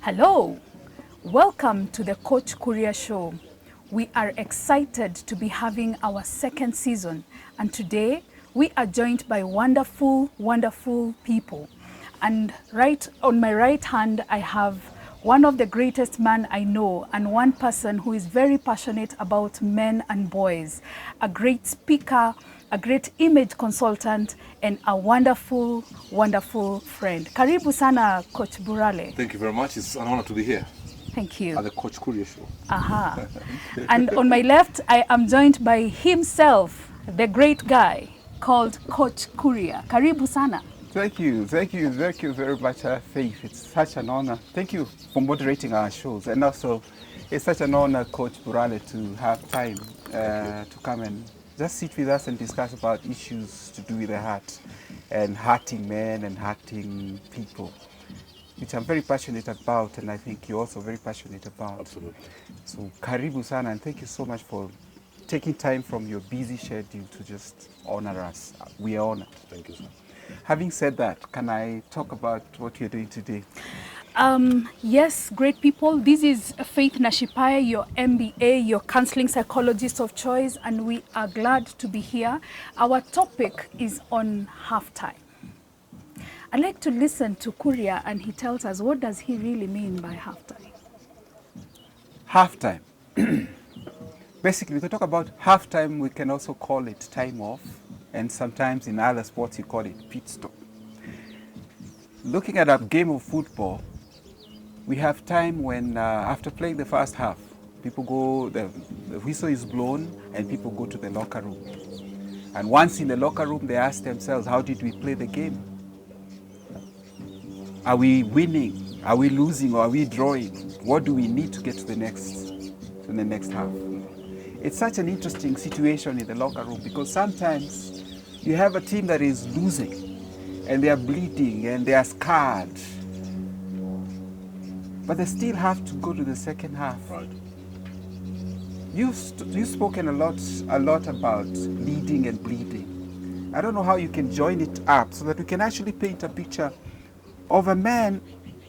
Hello, welcome to the Coach Kuria Show. We are excited to be having our second season, and today we are joined by wonderful, wonderful people. And right on my right hand, I have one of the greatest men I know, and one person who is very passionate about men and boys, a great speaker, a great image consultant, and a wonderful, wonderful friend. Karibu sana, Coach Burale. Thank you very much. It's an honor to be here Thank you. at the Coach Kuria Show. Aha. And on my left, I am joined by himself, the great guy called Coach Kuria. Karibu sana. Thank you very much, Faith. It's such an honor. Thank you for moderating our shows. And also, it's such an honor, Coach Burale, to have time to come and just sit with us and discuss about issues to do with the heart and hurting men and hurting people, which I'm very passionate about, and I think you're also very passionate about. Absolutely. So, karibu sana, and thank you so much for taking time from your busy schedule to just honor us. We are honored. Thank you, sir. Having said that, can I talk about what you're doing today? Yes, great people. This is Faith Nashipaya, your MBA, your counseling psychologist of choice, and we are glad to be here. Our topic is on halftime. I'd like to listen to Kuria, and he tells us, what does he really mean by halftime? Halftime. Basically, we can talk about halftime. We can also call it time off, and sometimes in other sports you call it pit stop. Looking at a game of football, we have time when after playing the first half, people go, the whistle is blown and people go to the locker room. And once in the locker room, they ask themselves, how did we play the game? Are we winning? Are we losing? Or are we drawing? What do we need to get to the next half? It's such an interesting situation in the locker room because sometimes you have a team that is losing and they are bleeding and they are scarred, but they still have to go to the second half. Right. You've spoken a lot about leading and bleeding. I don't know how you can join it up so that we can actually paint a picture of a man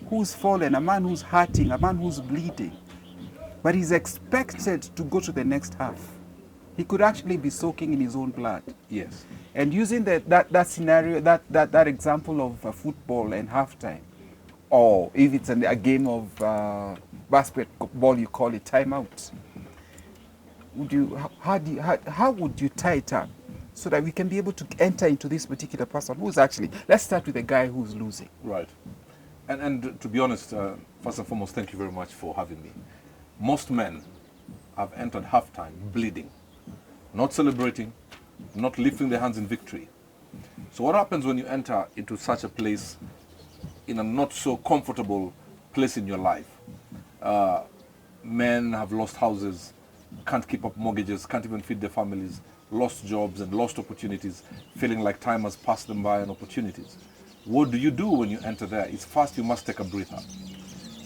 who's fallen, a man who's hurting, a man who's bleeding, but he's expected to go to the next half. He could actually be soaking in his own blood. Yes. And using that scenario, that example of football and halftime, or if it's a game of basketball, you call it timeout. How would you tie it up so that we can be able to enter into this particular person who's actually, let's start with the guy who's losing. Right. And to be honest, first and foremost, thank you very much for having me. Most men have entered halftime bleeding, not celebrating, not lifting their hands in victory. So what happens when you enter into such a place, in a not so comfortable place in your life? Men have lost houses, can't keep up mortgages, can't even feed their families, lost jobs and lost opportunities, feeling like time has passed them by and opportunities. What do you do when you enter there? It's first you must take a breather.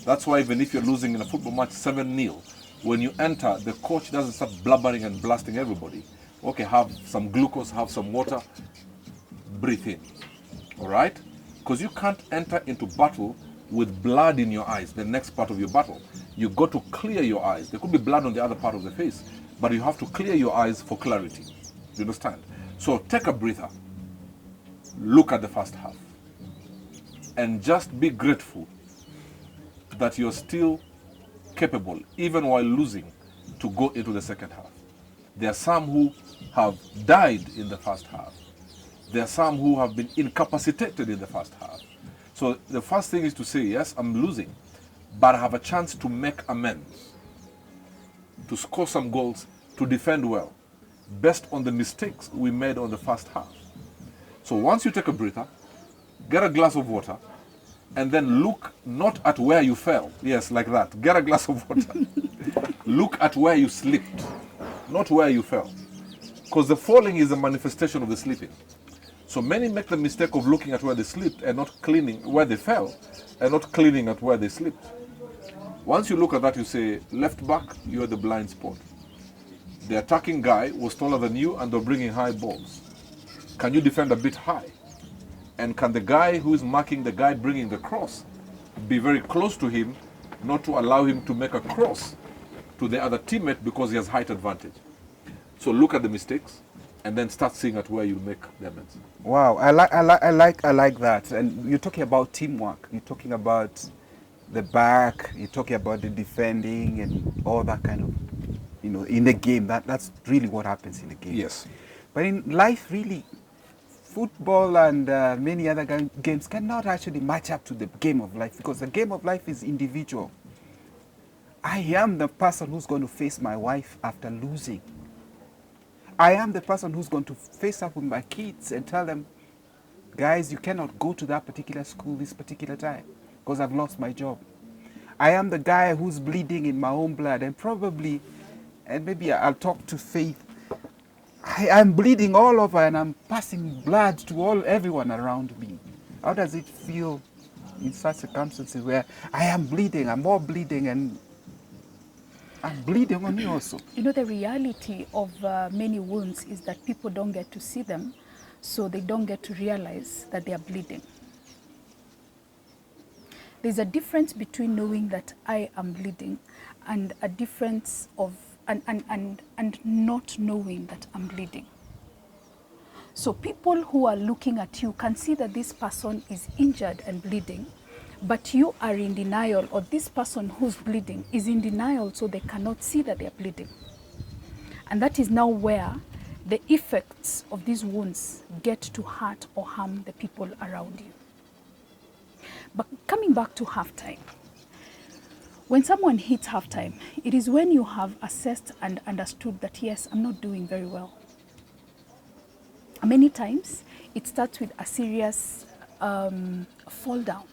That's why even if you're losing in a football match 7-0, when you enter, the coach doesn't start blubbering and blasting everybody. Okay, have some glucose, have some water, breathe in. All right? Because you can't enter into battle with blood in your eyes, the next part of your battle. You got to clear your eyes. There could be blood on the other part of the face, but you have to clear your eyes for clarity. You understand? So take a breather. Look at the first half. And just be grateful that you're still capable, even while losing, to go into the second half. There are some who have died in the first half. There are some who have been incapacitated in the first half. So the first thing is to say, yes, I'm losing, but I have a chance to make amends, to score some goals, to defend well, based on the mistakes we made on the first half. So once you take a breather, get a glass of water, and then look not at where you fell. Yes, like that. Get a glass of water. Look at where you slipped, not where you fell. Because the falling is a manifestation of the slipping. So many make the mistake of looking at where they slipped and not cleaning where they fell, and not cleaning at where they slipped. Once you look at that, you say, left back, you're the blind spot. The attacking guy was taller than you and they're bringing high balls. Can you defend a bit high? And can the guy who is marking the guy bringing the cross be very close to him not to allow him to make a cross to the other teammate because he has height advantage. So look at the mistakes and then start seeing at where you make the amends. Wow, I like that. And you're talking about teamwork. You're talking about the back. You're talking about the defending and all that kind of, in the game. That's really what happens in the game. Yes. But in life, really, football and many other games cannot actually match up to the game of life, because the game of life is individual. I am the person who's going to face my wife after losing. I am the person who's going to face up with my kids and tell them, guys, you cannot go to that particular school this particular time because I've lost my job. I am the guy who's bleeding in my own blood, and probably, and maybe I'll talk to Faith, I'm bleeding all over and I'm passing blood to everyone around me. How does it feel in such circumstances where I am bleeding, I'm more bleeding, and I'm bleeding on me also? The reality of many wounds is that people don't get to see them, so they don't get to realize that they are bleeding. There's a difference between knowing that I am bleeding and a difference of and not knowing that I'm bleeding. So people who are looking at you can see that this person is injured and bleeding, but you are in denial, or this person who's bleeding is in denial, so they cannot see that they're bleeding. And that is now where the effects of these wounds get to hurt or harm the people around you. But coming back to halftime, when someone hits halftime, it is when you have assessed and understood that, yes, I'm not doing very well. Many times, it starts with a serious fall down.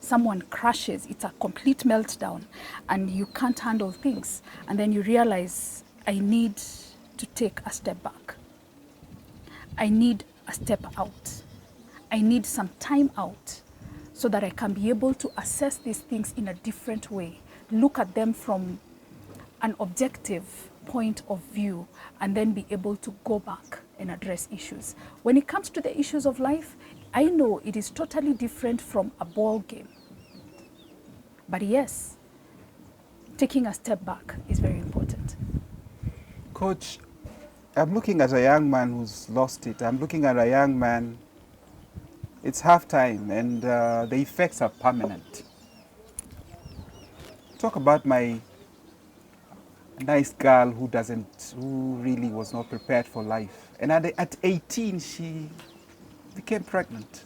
Someone crashes, it's a complete meltdown, and you can't handle things. And then you realize, I need to take a step back. I need a step out. I need some time out, so that I can be able to assess these things in a different way, look at them from an objective point of view, and then be able to go back and address issues. When it comes to the issues of life, I know it is totally different from a ball game. But yes, taking a step back is very important. Coach, I'm looking at a young man who's lost it. I'm looking at a young man. It's halftime, and the effects are permanent. Talk about my nice girl who really was not prepared for life. And at 18, she became pregnant.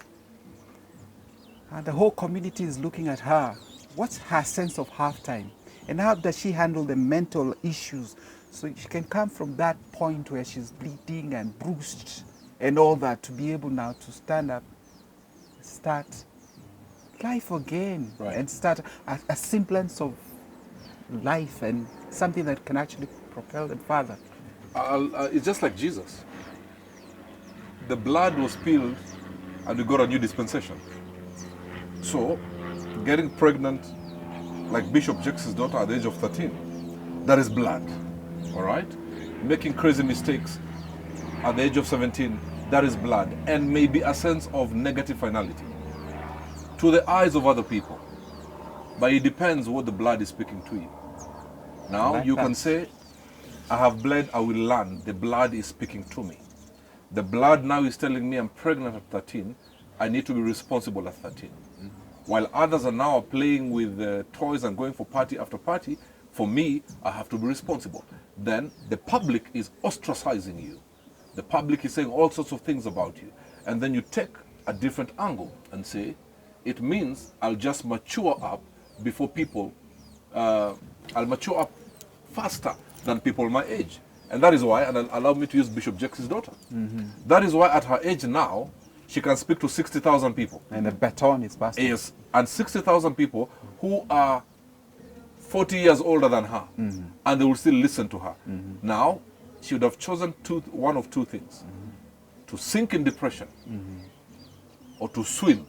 And the whole community is looking at her. What's her sense of halftime? And how does she handle the mental issues so she can come from that point where she's bleeding and bruised and all that, to be able now to stand up, start life again, right, and start a semblance of life and something that can actually propel them further. It's just like Jesus. The blood was spilled and we got a new dispensation. So, getting pregnant like Bishop Jackson's daughter at the age of 13, that is blood, all right? Making crazy mistakes at the age of 17, that is blood, and maybe a sense of negative finality to the eyes of other people. But it depends what the blood is speaking to you. Now, like you that. can say, I have bled, I will learn. The blood is speaking to me. The blood now is telling me I'm pregnant at 13. I need to be responsible at 13. Mm-hmm. While others are now playing with toys and going for party after party, for me, I have to be responsible. Then the public is ostracizing you. The public is saying all sorts of things about you. And then you take a different angle and say, it means I'll just mature up before people, I'll mature up faster than people my age. And that is why, and allow me to use Bishop Jackson's daughter. Mm-hmm. That is why at her age now, she can speak to 60,000 people. And the baton is passed. Yes, and 60,000 people who are 40 years older than her, mm-hmm, and they will still listen to her. Mm-hmm. Now, she would have chosen one of two things. Mm-hmm. To sink in depression, mm-hmm, or to swim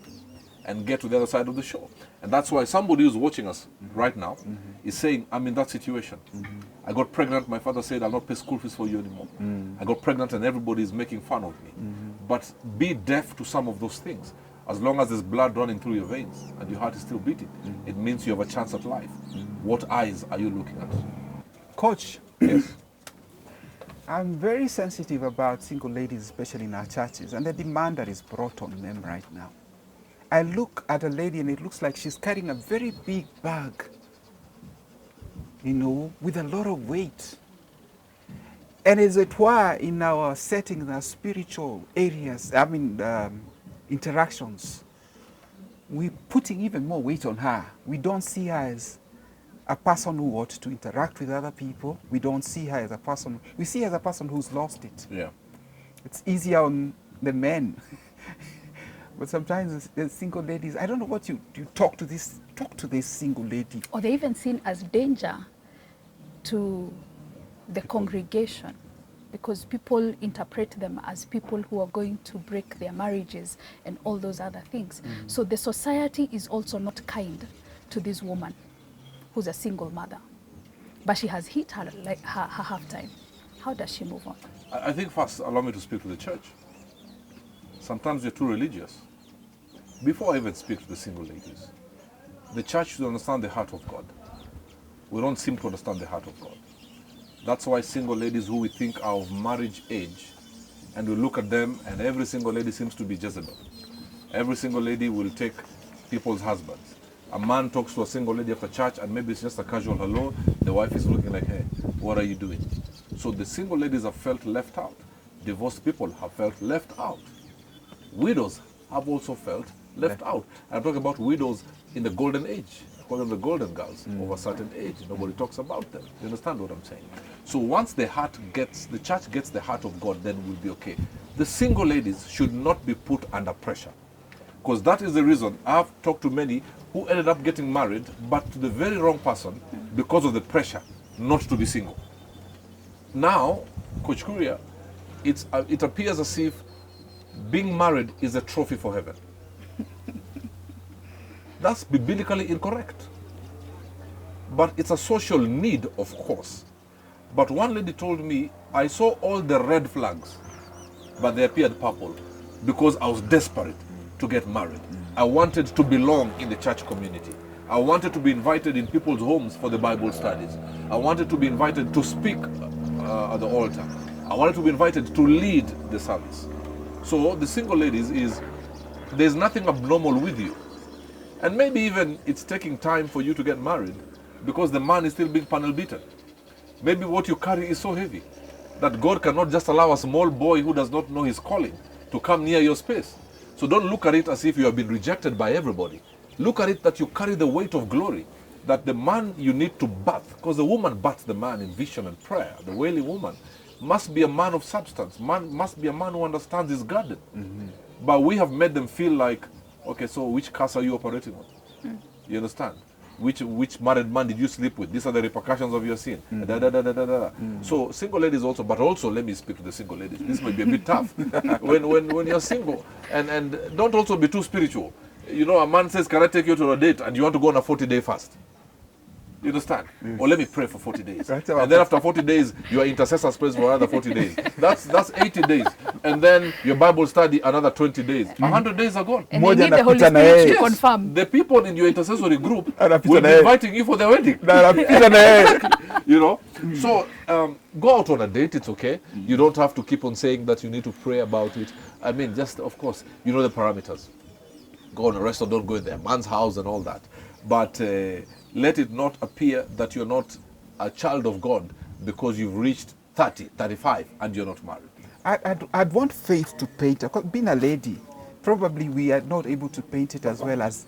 and get to the other side of the shore. And that's why somebody who's watching us, mm-hmm, right now, mm-hmm, is saying, I'm in that situation. Mm-hmm. I got pregnant, my father said, I'll not pay school fees for you anymore. Mm-hmm. I got pregnant and everybody is making fun of me. Mm-hmm. But be deaf to some of those things. As long as there's blood running through your veins and your heart is still beating, it means you have a chance at life. What eyes are you looking at? Coach, Yes. I'm very sensitive about single ladies, especially in our churches, and the demand that is brought on them right now. I look at a lady and it looks like she's carrying a very big bag, with a lot of weight. And as it were, in our settings, our spiritual areas, interactions, we're putting even more weight on her. We don't see her as a person who ought to interact with other people. We don't see her as a person, we see her as a person who's lost it. Yeah. It's easier on the men. But sometimes the single ladies, I don't know what you talk to this single lady. Or they're even seen as danger to the congregation, because people interpret them as people who are going to break their marriages and all those other things. So the society is also not kind to this woman who's a single mother, but she has hit her half time. How does she move on? I think first, allow me to speak to the church. Sometimes you're too religious. Before I even speak to the single ladies, the church should understand the heart of God. We don't seem to understand the heart of God. That's why single ladies who we think are of marriage age, and we look at them and every single lady seems to be Jezebel. Every single lady will take people's husbands. A man talks to a single lady after church and maybe it's just a casual hello. The wife is looking like, hey, what are you doing? So the single ladies have felt left out. Divorced people have felt left out. Widows have also felt left out. I'm talking about widows in the golden age. I call them the golden girls of a certain age. Nobody talks about them. You understand what I'm saying? So once the church gets the heart of God, then we'll be okay. The single ladies should not be put under pressure. Because that is the reason I've talked to many who ended up getting married, but to the very wrong person because of the pressure not to be single. Now, Coach Kuria, it appears as if being married is a trophy for heaven. That's biblically incorrect. But it's a social need, of course. But one lady told me, I saw all the red flags, but they appeared purple because I was desperate to get married. I wanted to belong in the church community. I wanted to be invited in people's homes for the Bible studies. I wanted to be invited to speak at the altar. I wanted to be invited to lead the service. So the single ladies there's nothing abnormal with you. And maybe even it's taking time for you to get married because the man is still being panel beaten. Maybe what you carry is so heavy that God cannot just allow a small boy who does not know his calling to come near your space. So don't look at it as if you have been rejected by everybody. Look at it that you carry the weight of glory, that the man you need to birth, because the woman births the man in vision and prayer. The wailing woman must be a man of substance, must be a man who understands his garden. But we have made them feel like, okay, so which curse are you operating on? You understand? Which married man did you sleep with? These are the repercussions of your sin. So single ladies also, but also let me speak to the single ladies. This might be a bit tough. when you're single, and don't also be too spiritual. You know, a man says, can I take you to a date? And you want to go on a 40-day fast. You understand? Or let me pray for 40 days. And then after 40 days, your intercessor prays for another 40 days. That's 80 days. And then your Bible study, another 20 days. 100 days are gone. And you need the Holy Spirit to confirm. The people in your intercessory group will be inviting you for their wedding. You know? So go out on a date, it's okay. You don't have to keep on saying that you need to pray about it. I mean, just, of course, you know the parameters. Go on a restaurant, don't go in their man's house and all that. But let it not appear that you're not a child of God because you've reached 30, 35 and you're not married. I'd want Faith to paint, because being a lady, probably we are not able to paint it as well as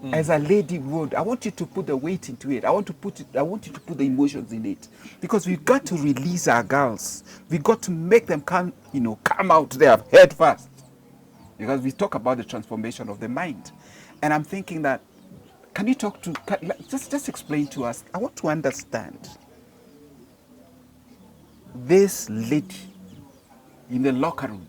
a lady would. I want you to put the weight into it. I want you to put the emotions in it, because we've got to release our girls. We've got to make them come out there head first, because we talk about the transformation of the mind. And I'm thinking that, can you talk to, just explain to us, I want to understand this lady in the locker room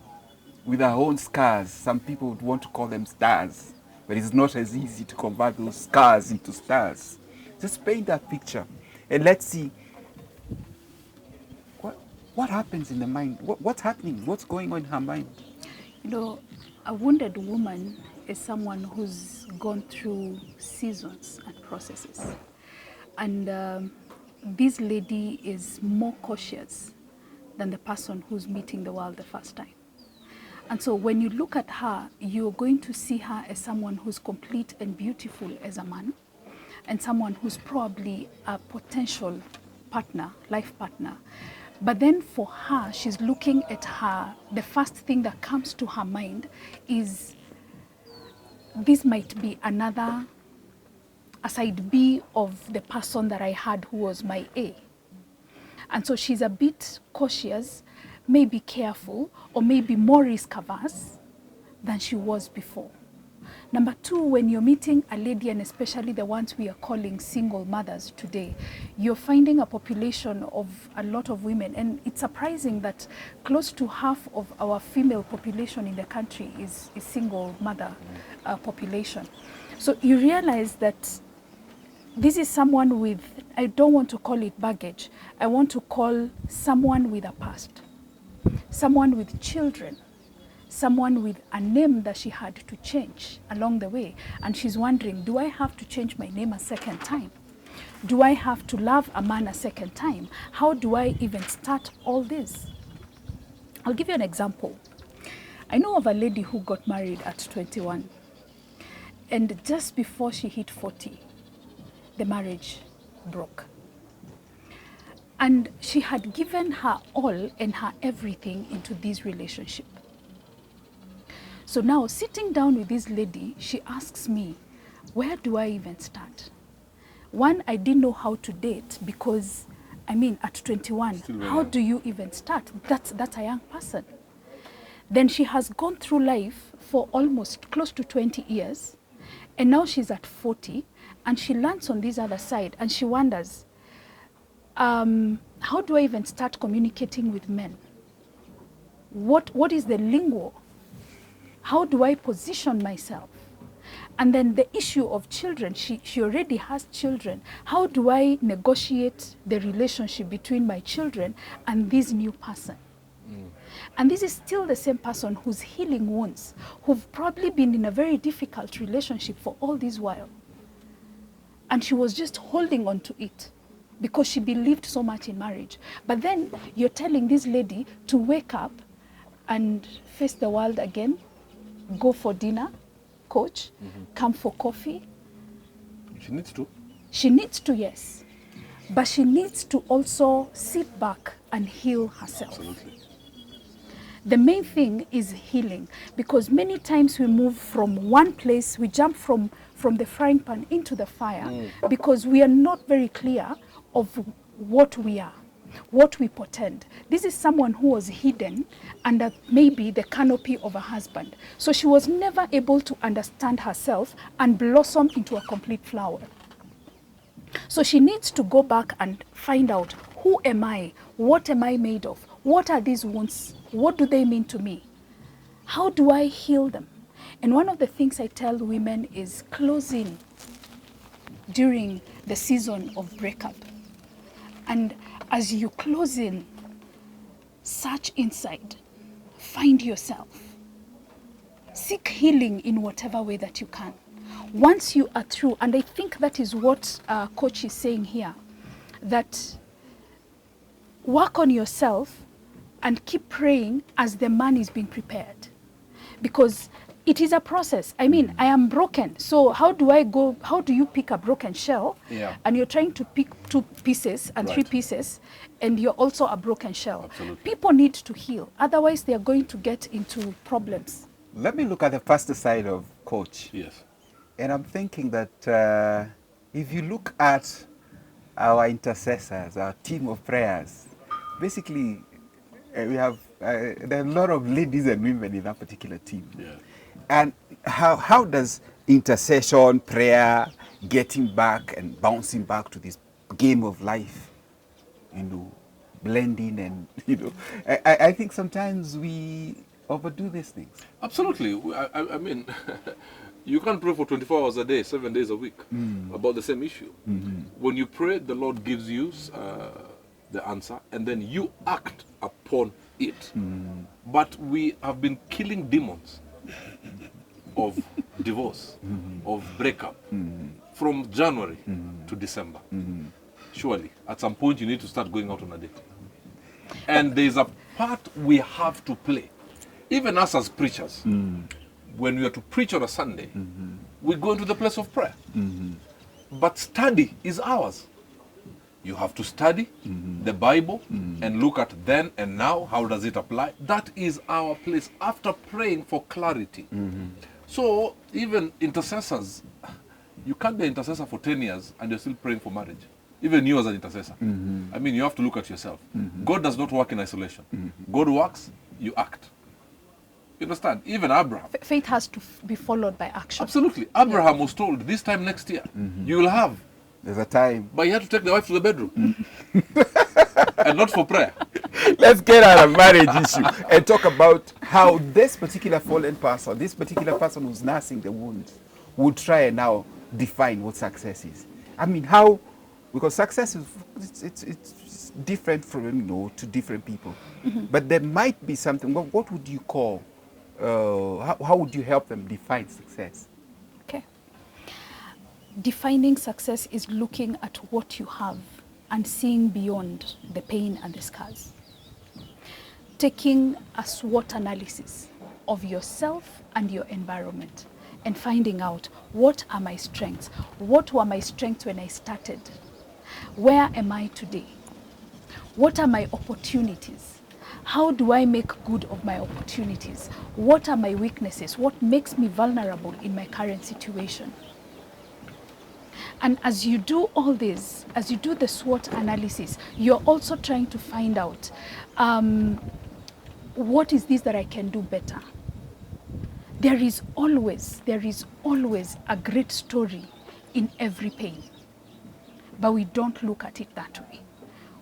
with her own scars. Some people would want to call them stars, but it's not as easy to convert those scars into stars. Just paint that picture and let's see what happens in the mind. What's happening? What's going on in her mind? A wounded woman is someone who's gone through seasons and processes. And this lady is more cautious than the person who's meeting the world the first time. And so when you look at her, you're going to see her as someone who's complete and beautiful as a man, and someone who's probably a potential partner, life partner. But then for her, she's looking at her, the first thing that comes to her mind is this might be another, a side B of the person that I had who was my A. And so she's a bit cautious, maybe careful, or maybe more risk averse than she was before. Number two, when you're meeting a lady, and especially the ones we are calling single mothers today, you're finding a population of a lot of women. And it's surprising that close to half of our female population in the country is single mother population. So you realize that this is someone with, I don't want to call it baggage, I want to call someone with a past, someone with children, someone with a name that she had to change along the way. And she's wondering, do I have to change my name a second time? Do I have to love a man a second time? How do I even start all this? I'll give you an example. I know of a lady who got married at 21. And just before she hit 40, the marriage broke. And she had given her all and her everything into this relationship. So now, sitting down with this lady, she asks me, where do I even start? One, I didn't know how to date because, I mean, at 21, how do you even start? That's a young person. Then she has gone through life for almost close to 20 years, and now she's at 40, and she lands on this other side, and she wonders, how do I even start communicating with men? What is the lingo? How do I position myself? And then the issue of children, she already has children. How do I negotiate the relationship between my children and this new person? And this is still the same person who's healing wounds, who've probably been in a very difficult relationship for all this while. And she was just holding on to it because she believed so much in marriage. But then you're telling this lady to wake up and face the world again, go for dinner, coach, come for coffee. She needs to. She needs to, yes. But she needs to also sit back and heal herself. Absolutely. The main thing is healing, because many times we move from one place, we jump from the frying pan into the fire because we are not very clear of what we are, what we portend. This is someone who was hidden under maybe the canopy of a husband. So she was never able to understand herself and blossom into a complete flower. So she needs to go back and find out, who am I? What am I made of? What are these wounds? What do they mean to me? How do I heal them? And one of the things I tell women is close in during the season of breakup. And as you close in, search inside, find yourself, seek healing in whatever way that you can. Once you are through, and I think that is what Coach is saying here, that work on yourself and keep praying as the man is being prepared. Because it is a process. I mean, I am broken. So how do you pick a broken shell? Yeah. And you're trying to pick 2 pieces and 3 Right. pieces, and you're also a broken shell. Absolutely. People need to heal. Otherwise, they are going to get into problems. Let me look at the first side of Coach. Yes. And I'm thinking that if you look at our intercessors, our team of prayers, basically we have there are a lot of ladies and women in that particular team. Yeah. And how does intercession, prayer, getting back and bouncing back to this game of life, blending and, I think sometimes we overdo these things. Absolutely. I mean, you can't pray for 24 hours a day, 7 days a week about the same issue. When you pray, the Lord gives you the answer, and then you act upon it. But we have been killing demons of divorce, of breakup, from January to December. Surely, at some point, you need to start going out on a date. And there's a part we have to play. Even us as preachers, when we are to preach on a Sunday, we go into the place of prayer. But study is ours. You have to study the Bible and look at then and now, how does it apply? That is our place after praying for clarity. So even intercessors, you can't be an intercessor for 10 years and you're still praying for marriage. Even you as an intercessor. I mean, you have to look at yourself. God does not work in isolation. God works, you act. You understand? Even Abraham. Faith has to be followed by action. Absolutely. Abraham was told, this time next year, you will have. There's a time. But he had to take the wife to the bedroom. And not for prayer. Let's get out of marriage issue and talk about how this particular fallen person, this particular person who's nursing the wound, would try and now define what success is. I mean, how, because success is it's different from, you know, to different people. But there might be something. What would you call? How would you help them define success? Okay. Defining success is looking at what you have and seeing beyond the pain and the scars. Taking a SWOT analysis of yourself and your environment and finding out, what are my strengths? What were my strengths when I started? Where am I today? What are my opportunities? How do I make good of my opportunities? What are my weaknesses? What makes me vulnerable in my current situation? And as you do all this, as you do the SWOT analysis, you're also trying to find out, what is this that I can do better? There is always a great story in every pain. But we don't look at it that way.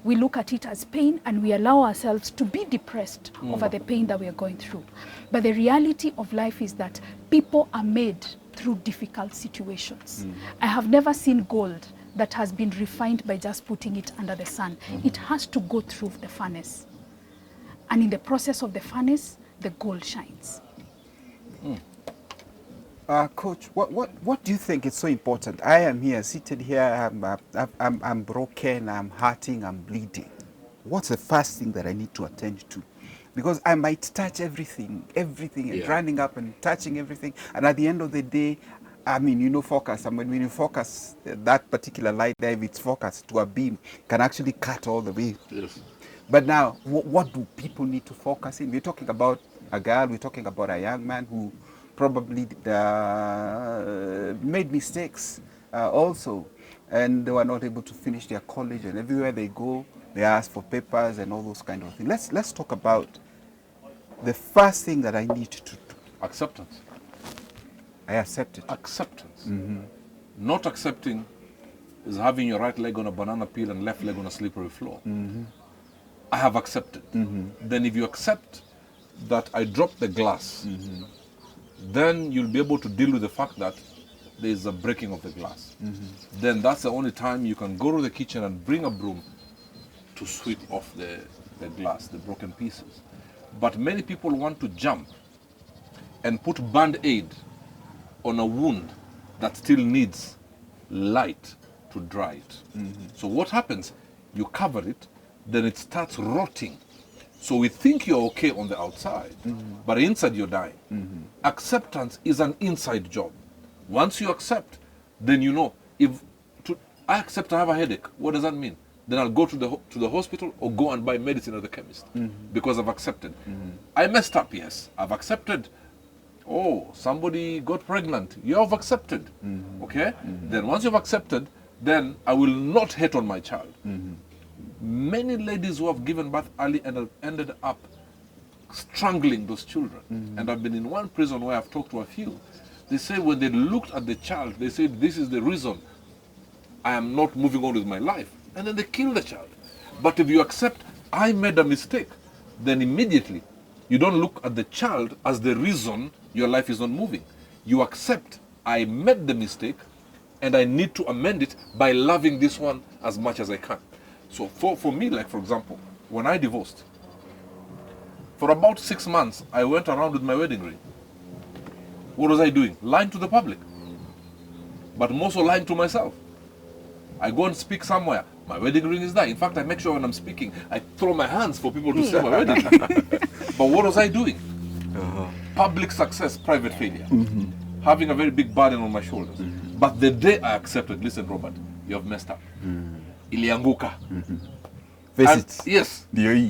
We look at it as pain and we allow ourselves to be depressed over the pain that we are going through. But the reality of life is that people are made through difficult situations. I have never seen gold that has been refined by just putting it under the sun. It has to go through the furnace. And in the process of the furnace, the gold shines. Coach, what do you think is so important? I am here, seated here, I'm broken, I'm hurting, I'm bleeding. What's the first thing that I need to attend to? Because I might touch everything, and running up and touching everything. And at the end of the day, I mean, you know, focus. I mean, when you focus, that particular light there, if it's focused to a beam, can actually cut all the way. Yes. But now, what do people need to focus in? We're talking about a girl, we're talking about a young man who probably made mistakes also, and they were not able to finish their college, and everywhere they go, they ask for papers and all those kind of things. Let's talk about the first thing that I need to do. Acceptance. I accept it. Acceptance. Not accepting is having your right leg on a banana peel and left leg on a slippery floor. I have accepted. Then if you accept that I dropped the glass, then you'll be able to deal with the fact that there is a breaking of the glass. Then that's the only time you can go to the kitchen and bring a broom to sweep off the glass, the broken pieces. But many people want to jump and put Band-Aid on a wound that still needs light to dry it. So what happens? You cover it, then it starts rotting. So we think you're okay on the outside, but inside you're dying. Acceptance is an inside job. Once you accept, then you know, I accept I have a headache, what does that mean? Then I'll go to the hospital or go and buy medicine at the chemist because I've accepted. I messed up, yes, I've accepted. Oh, somebody got pregnant, you have accepted, okay? Then once you've accepted, then I will not hate on my child. Many ladies who have given birth early and have ended up strangling those children. And I've been in one prison where I've talked to a few. They say when they looked at the child, they said, this is the reason I am not moving on with my life. And then they kill the child. But if you accept, I made a mistake, then immediately you don't look at the child as the reason your life is not moving. You accept, I made the mistake and I need to amend it by loving this one as much as I can. So for me, like for example, when I divorced, for about 6 months, I went around with my wedding ring. What was I doing? Lying to the public. But I'm also lying to myself. I go and speak somewhere. My wedding ring is there. In fact, I make sure when I'm speaking, I throw my hands for people to see my wedding ring. But what was I doing? Public success, private failure. Having a very big burden on my shoulders. But the day I accepted, listen, Robert, you have messed up. Ilianguka. Face it. Yes.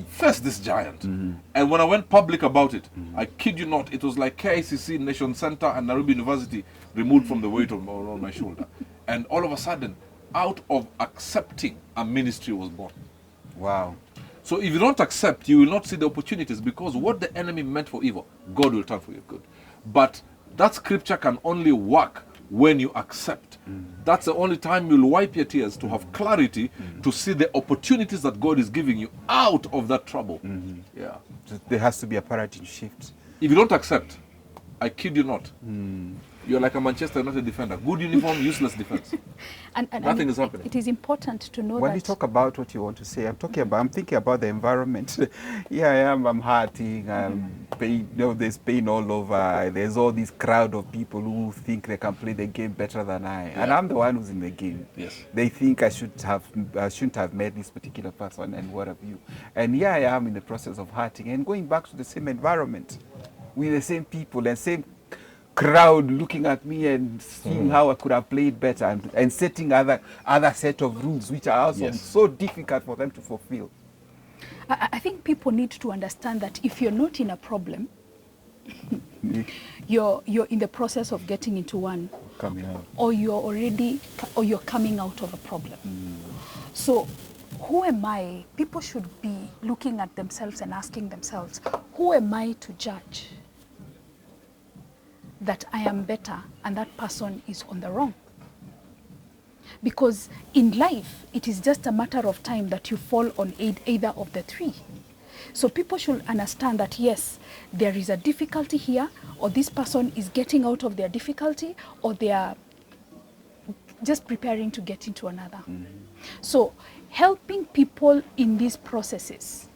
Face this giant. And when I went public about it, I kid you not, it was like KICC Nation Center and Nairobi University removed from the weight on my shoulder. And all of a sudden, out of accepting, a ministry was born. Wow. So if you don't accept, you will not see the opportunities, because what the enemy meant for evil, God will turn for your good. But that scripture can only work when you accept. That's the only time you'll wipe your tears to have clarity to see the opportunities that God is giving you out of that trouble. Yeah. So there has to be a paradigm shift. If you don't accept, I kid you not, you're like a Manchester United defender. Good uniform, useless defense. And Nothing is happening. It is important to know When that you talk about what you want to say, I'm thinking about the environment. Here I am, I'm hurting, pain, there's pain all over. There's all this crowd of people who think they can play the game better than I. And I'm the one who's in the game. Yes. They think I shouldn't have met this particular person and what have you. And here I am in the process of hurting and going back to the same environment with the same people and same crowd looking at me and seeing how I could have played better and setting other set of rules which are also so difficult for them to fulfill. I think people need to understand that if you're not in a problem, you're in the process of getting into one, Coming out. or you're coming out of a problem. So who am I? People should be looking at themselves and asking themselves, who am I to judge that I am better and that person is on the wrong? Because in life, it is just a matter of time that you fall on either of the three. So people should understand that, yes, there is a difficulty here, or this person is getting out of their difficulty, or they are just preparing to get into another. So helping people in these processes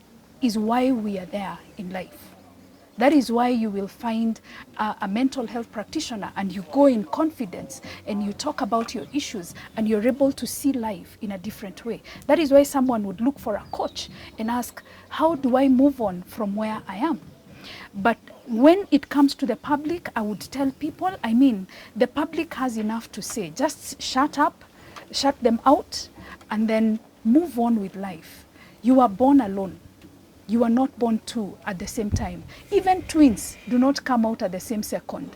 is why we are there in life. That is why you will find a mental health practitioner and you go in confidence and you talk about your issues and you're able to see life in a different way. That is why someone would look for a coach and ask, how do I move on from where I am? But when it comes to the public, I would tell people, the public has enough to say. Just shut up, shut them out, and then move on with life. You are born alone. You are not born two at the same time. Even twins do not come out at the same second.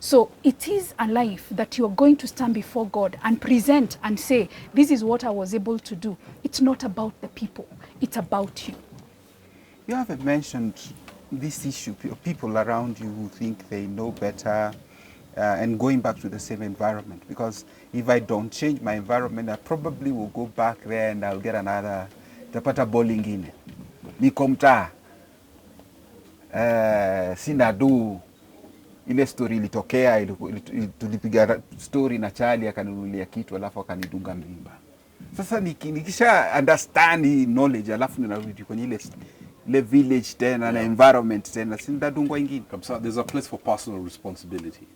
So it is a life that you are going to stand before God and present and say, this is what I was able to do. It's not about the people. It's about you. You haven't mentioned this issue of people around you who think they know better and going back to the same environment. Because if I don't change my environment, I probably will go back there and I'll get another tapata bowling in. Niko mtaa, sina do, ile story ilitokea, tulipiga story na Charlie akanunulia kitu alafu akanidunga mimba. Sasa nikisha understand knowledge alafu ninarudi kwenye ile village tena na environment tena, sindadungwa ingine. There's a place for personal responsibility.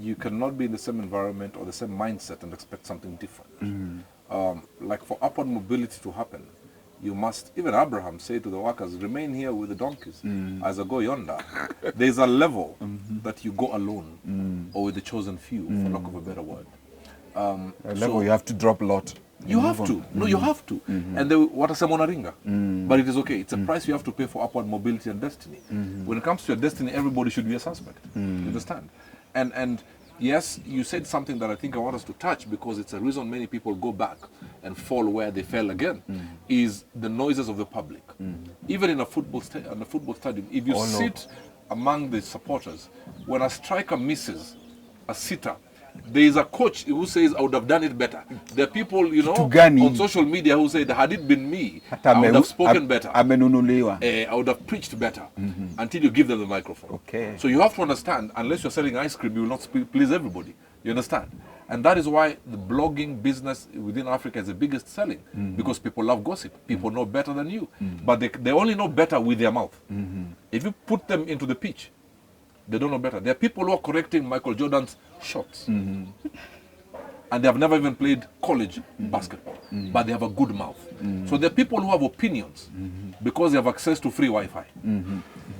You cannot be in the same environment or the same mindset and expect something different. Like for upward mobility to happen, you must, even Abraham said to the workers, remain here with the donkeys as I go yonder. There's a level that you go alone or with the chosen few, for lack of a better word. A level you have to drop a lot. You have to. No, you have to. And what is a monaringa? But it is okay. It's a price you have to pay for upward mobility and destiny. When it comes to your destiny, everybody should be a suspect. You understand? And yes, you said something that I think I want us to touch, because it's a reason many people go back and fall where they fell again, is the noises of the public. Even in a football stadium, if you sit among the supporters, when a striker misses a sitter, there is a coach who says, I would have done it better. There are people, on social media who say, had it been me, I would have spoken better. I would have preached better, until you give them the microphone. Okay. So you have to understand, unless you're selling ice cream, you will not please everybody. You understand? And that is why the blogging business within Africa is the biggest selling, because people love gossip. People know better than you. But they only know better with their mouth. If you put them into the pitch, They don't know better. There are people who are correcting Michael Jordan's shots. And they have never even played college basketball. But they have a good mouth. So there are people who have opinions because they have access to free Wi-Fi.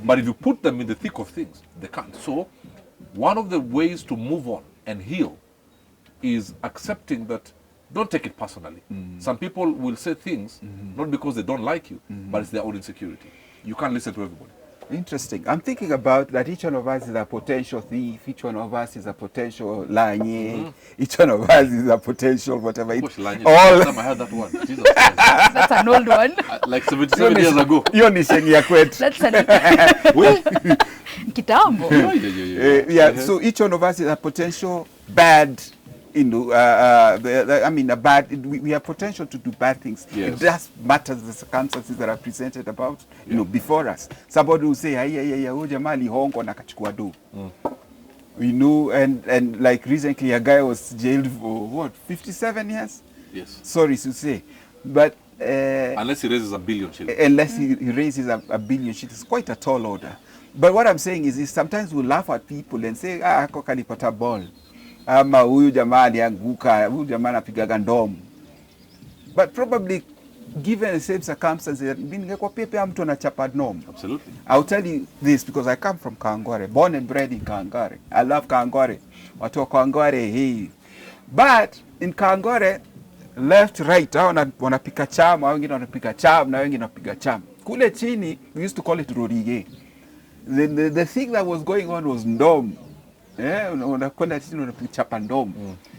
But if you put them in the thick of things, they can't. So one of the ways to move on and heal is accepting that don't take it personally. Some people will say things not because they don't like you, but it's their own insecurity. You can't listen to everybody. Interesting. I'm thinking about that each one of us is a potential thief, each one of us is a potential lanye, each one of us is a potential whatever. Gosh, Lanye, All last time I heard that one. Jesus Christ. That's an old one. Like 77 years ago. hiyo ni shengi ya kwetu. That's an Wait. kitambo. Yeah, so each one of us is a potential bad, you know, I mean, we have potential to do bad things. Yes. It just matters the circumstances that are presented about, you know, before us. Somebody will say, huyu jamaa alihongwa na akachukua do. You know, and like recently a guy was jailed for what, 57 years? Yes. Sorry to say. But unless he raises $1 billion shillings. unless he raises a billion shit, it's quite a tall order. But what I'm saying is sometimes we laugh at people and say, ako kalipata ball. Ama huyu jamaa alianguka, huyu jamaa anapigaga ndomu. But probably given the same circumstances, ningekuwa pia mtu anachapa ndomu. Absolutely. I'll tell you this because I come from Kangware, born and bred in Kangware. I love Kangware. Watu wa Kangware, hey. But in Kangware, left, right, hao wanapika chama, wengine wanapika chama, na wengine wanapiga chama. Kule chini, we used to call it Rorige. The thing that was going on was ndom. Yeah, unakwenda chini unapichapa ndom.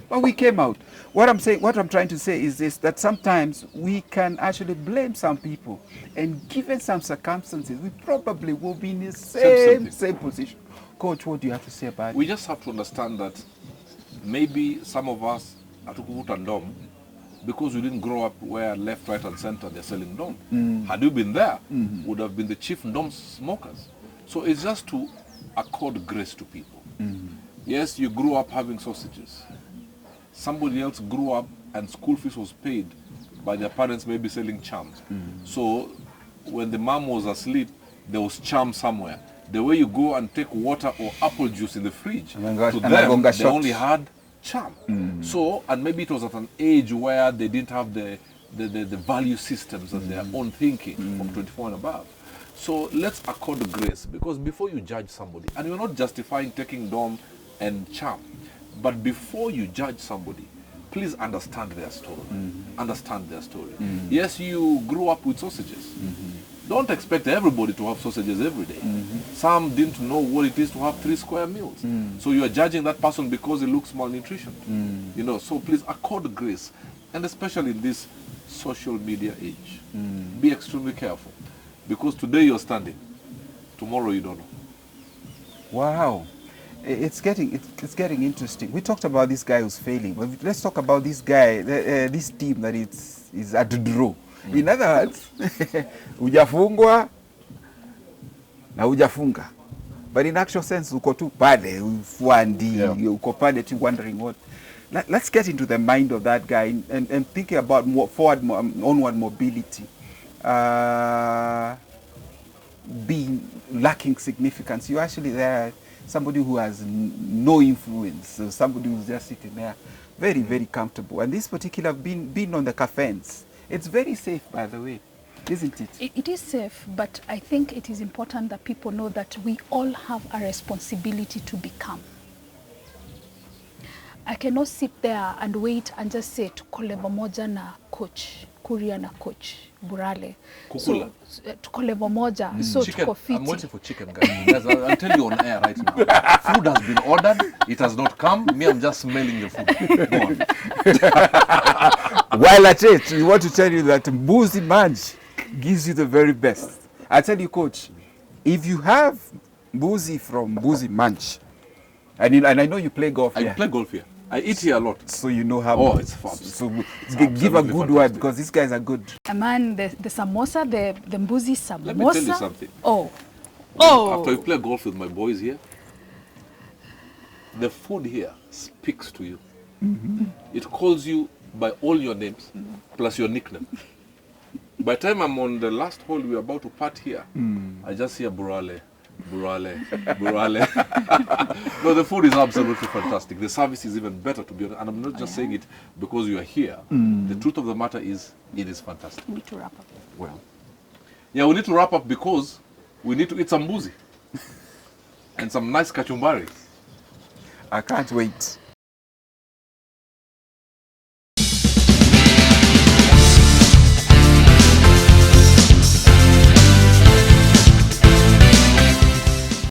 But we came out. What I'm trying to say is this, that sometimes we can actually blame some people, and given some circumstances, we probably will be in the same position. Coach, what do you have to say about it? We just have to understand that maybe some of us hatukuvuta ndom because we didn't grow up where left, right, and center they're selling ndom. Had you been there, would have been the chief ndom smokers. So it's just to accord grace to people. Yes, you grew up having sausages. Somebody else grew up and school fees was paid by their parents maybe selling charms. So when the mom was asleep, there was charm somewhere. The way you go and take water or apple juice in the fridge, to them, they only had charm. So, and maybe it was at an age where they didn't have the value systems and their own thinking from 24 and above. So let's accord grace, because before you judge somebody, and you're not justifying taking dom and charm, but before you judge somebody, please understand their story. Understand their story. Yes, you grew up with sausages. Don't expect everybody to have sausages every day. Some didn't know what it is to have 3 square meals. So you are judging that person because he looks malnutrition. You know, so please accord grace, and especially in this social media age, be extremely careful. Because today you're standing, tomorrow you don't know. Wow, it's getting interesting. We talked about this guy who's failing. But let's talk about this guy, this team that is at draw. In other words, hujafungwa na hujafunga. But in actual sense, uko tu pale, ufuandi, uko pale tu wondering what. Let's get into the mind of that guy and thinking about onward mobility. Being lacking significance. You're actually there, somebody who has no influence, so somebody who's just sitting there, very, very comfortable. And this particular being on the fence, it's very safe, by the way, isn't it? It is safe, but I think it is important that people know that we all have a responsibility to become. I cannot sit there and wait and just say tuko level moja na coach Kuria na coach Burale. Kukula. So tuko level moja, so Chicken, tuko fiti. I'm waiting for chicken, guys. I'll tell you on air right now. Food has been ordered. It has not come. Me, I'm just smelling the food. Go on. While at it, we want to tell you that Mbuzi Manch gives you the very best. I tell you, coach, if you have Mbuzi from Mbuzi Manch, and I know you play golf here. I play golf here. I eat here a lot. So you know how. Oh, it's fun. So give a good word, because these guys are good. Man, the samosa, the mbuzi samosa. Let me tell you something. Oh. After you play golf with my boys here, the food here speaks to you. It calls you by all your names, plus your nickname. By the time I'm on the last hole, we're about to putt here, I just hear Burale. Burale, burale. No, the food is absolutely fantastic. The service is even better, to be honest. And I'm not just saying it because you are here. The truth of the matter is, it is fantastic. We need to wrap up. Well, yeah, we need to wrap up because we need to eat some mbuzi and some nice kachumbari. I can't wait.